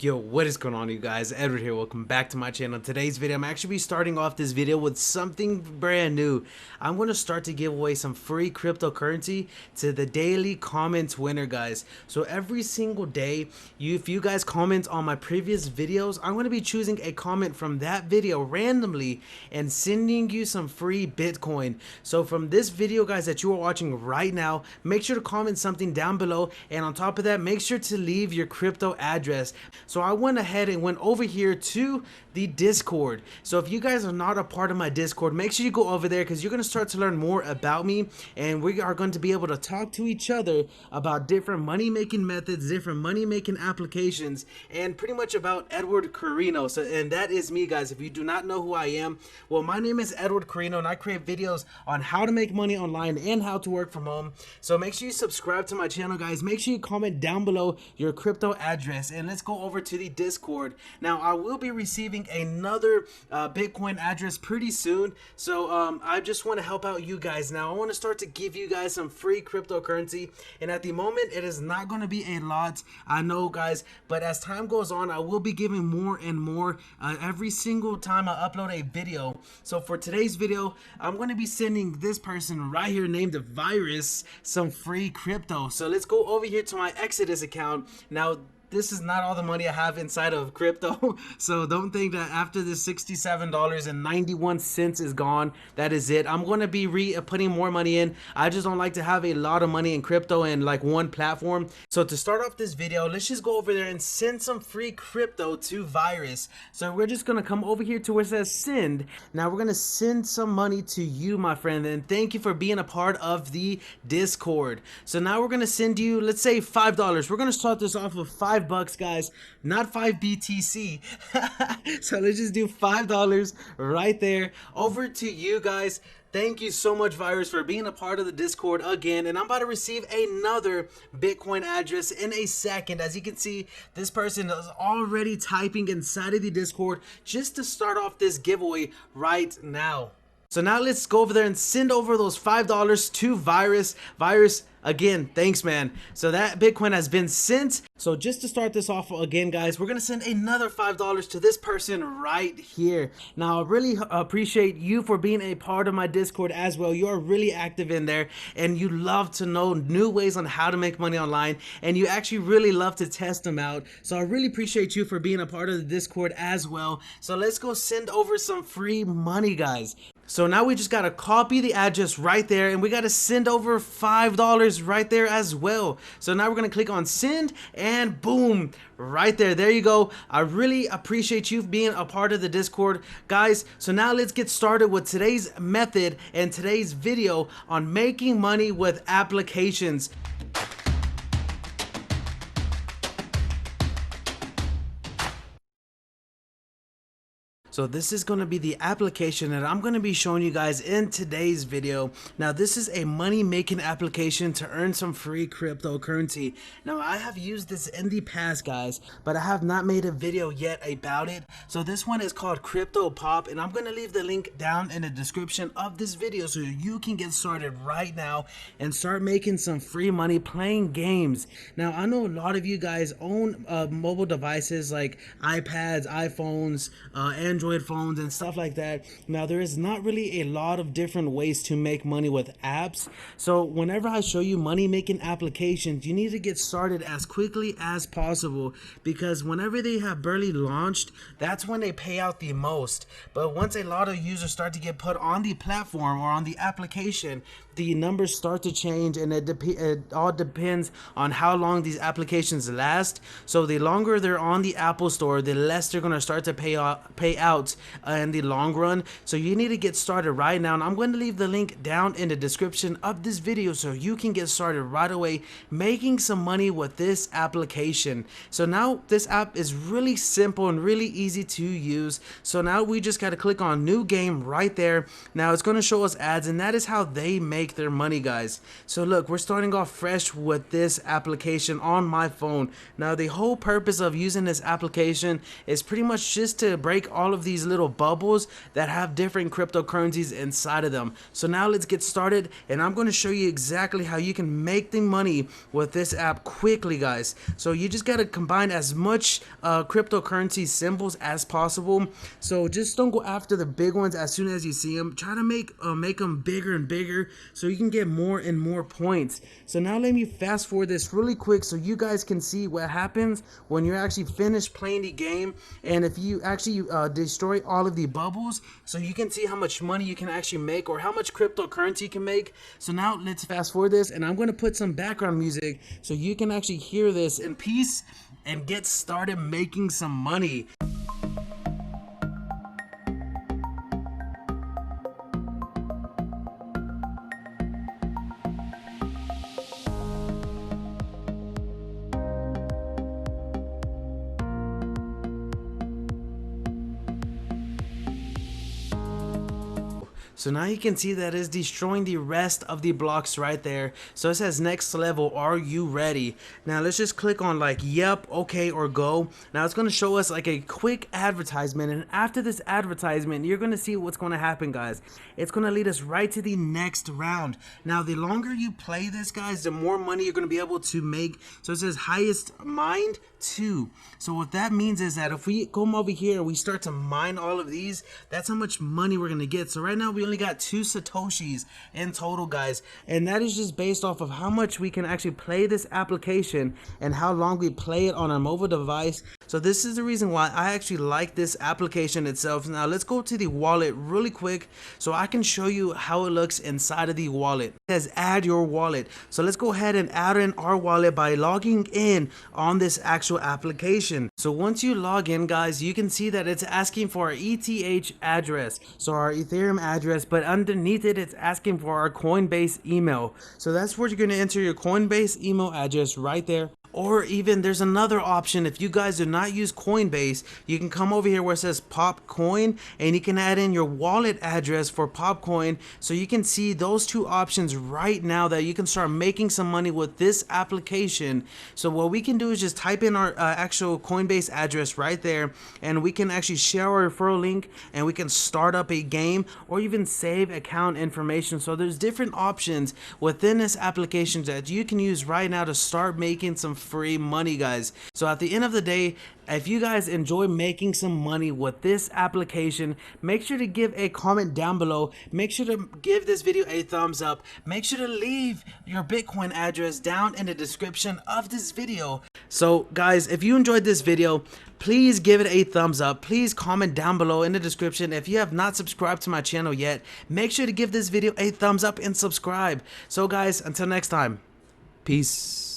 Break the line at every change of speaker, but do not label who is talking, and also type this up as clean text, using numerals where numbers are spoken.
Yo, what is going on, you guys? Edward here. Welcome back to my channel. Today's video, I'm actually starting off this video with something brand new. I'm going to start to give away some free cryptocurrency to the daily comments winner, guys. So every single day, if you guys comment on my previous videos, I'm going to be choosing a comment from that video randomly and sending you some free Bitcoin. So from this video, guys, that you are watching right now, make sure to comment something down below, and on top of that, make sure to leave your crypto address. So I went ahead and went over here to the Discord. So if you guys are not a part of my Discord, make sure you go over there because you're going to start to learn more about me, and we are going to be able to talk to each other about different money making methods, different money making applications, and pretty much about Edward Carreno. So, and that is me, guys. If you do not know who I am, well, my name is Edward Carreno, and I create videos on how to make money online and how to work from home. So make sure you subscribe to my channel, guys. Make sure you comment down below your crypto address, and let's go over to the Discord. Now I will be receiving another Bitcoin address pretty soon, so I just want to help out you guys. Now I want to start to give you guys some free cryptocurrency, and at the moment it is not going to be a lot, I know, guys, but as time goes on I will be giving more and more every single time I upload a video. So for today's video, I'm going to be sending this person right here named Virus some free crypto. So let's go over here to my Exodus account. Now this is not all the money I have inside of crypto, so don't think that after this $67.91 is gone, that is it. I'm going to be putting more money in. I just don't like to have a lot of money in crypto and like one platform. So to start off this video, let's just go over there and send some free crypto to Virus. So we're just going to come over here to where it says send. Now we're going to send some money to you, my friend, and thank you for being a part of the Discord. So now we're going to send you, let's say $5. We're going to start this off with $5, guys, not 5 BTC. So let's just do $5 right there over to you guys. Thank you so much, Virus, for being a part of the Discord again, and I'm about to receive another Bitcoin address in a second. As you can see, this person is already typing inside of the Discord just to start off this giveaway right now. So now let's go over there and send over those $5 to Virus. Virus, again, thanks, man. So that Bitcoin has been sent. So just to start this off again, guys, we're going to send another $5 to this person right here. Now, I really appreciate you for being a part of my Discord as well. You are really active in there, and you love to know new ways on how to make money online, and you actually really love to test them out. So I really appreciate you for being a part of the Discord as well. So let's go send over some free money, guys. So now we just got to copy the address right there, and we got to send over $5 right there as well. So now we're going to click on send, and boom, right there. There you go. I really appreciate you being a part of the Discord, guys. So now let's get started with today's method and today's video on making money with applications. So this is going to be the application that I'm going to be showing you guys in today's video. Now this is a money making application to earn some free cryptocurrency. Now I have used this in the past, guys, but I have not made a video yet about it. So this one is called Crypto Pop, and I'm going to leave the link down in the description of this video so you can get started right now and start making some free money playing games. Now I know a lot of you guys own mobile devices like iPads, iPhones, Android phones and stuff like that. Now there is not really a lot of different ways to make money with apps. So whenever I show you money making applications, you need to get started as quickly as possible, because whenever they have barely launched, that's when they pay out the most. But once a lot of users start to get put on the platform or on the application, the numbers start to change, and it all depends on how long these applications last. So the longer they're on the Apple Store, the less they're going to start to pay out in the long run. So you need to get started right now, and I'm going to leave the link down in the description of this video so you can get started right away making some money with this application. So now this app is really simple and really easy to use. So now we just got to click on new game right there. Now it's going to show us ads, and that is how they make their money, guys. So look, we're starting off fresh with this application on my phone. Now the whole purpose of using this application is pretty much just to break all of of these little bubbles that have different cryptocurrencies inside of them. So now let's get started, and I'm going to show you exactly how you can make the money with this app quickly, guys. So you just got to combine as much cryptocurrency symbols as possible. So just don't go after the big ones as soon as you see them. Try to make them bigger and bigger so you can get more and more points. So now let me fast forward this really quick so you guys can see what happens when you're actually finished playing the game, and if you actually destroy all of the bubbles, so you can see how much money you can actually make or how much cryptocurrency you can make. So now let's fast forward this, and I'm going to put some background music so you can actually hear this in peace and get started making some money. So now you can see that it's destroying the rest of the blocks right there. So it says next level, are you ready? Now let's just click on like yep, okay, or go. Now it's going to show us like a quick advertisement, and after this advertisement you're going to see what's going to happen, guys. It's going to lead us right to the next round. Now the longer you play this, guys, the more money you're going to be able to make. So it says highest mined 2. So what that means is that if we come over here and we start to mine all of these, that's how much money we're going to get. So right now we only got 2 satoshis in total, guys, and that is just based off of how much we can actually play this application and how long we play it on our mobile device. So this is the reason why I actually like this application itself. Now let's go to the wallet really quick so I can show you how it looks inside of the wallet. It says add your wallet. So let's go ahead and add in our wallet by logging in on this actual application. So once you log in, guys, you can see that it's asking for our ETH address, so our Ethereum address, but underneath it it's asking for our Coinbase email. So that's where you're going to enter your Coinbase email address right there. Or even there's another option. If you guys do not use Coinbase, you can come over here where it says Popcoin, and you can add in your wallet address for Popcoin. So you can see those 2 options right now that you can start making some money with this application. So what we can do is just type in our actual Coinbase address right there, and we can actually share our referral link, and we can start up a game or even save account information. So there's different options within this application that you can use right now to start making some free money, guys. So at the end of the day, if you guys enjoy making some money with this application, make sure to give a comment down below. Make sure to give this video a thumbs up. Make sure to leave your Bitcoin address down in the description of this video. So guys, if you enjoyed this video, please give it a thumbs up. Please comment down below in the description. If you have not subscribed to my channel yet, make sure to give this video a thumbs up and subscribe. So guys, until next time, peace.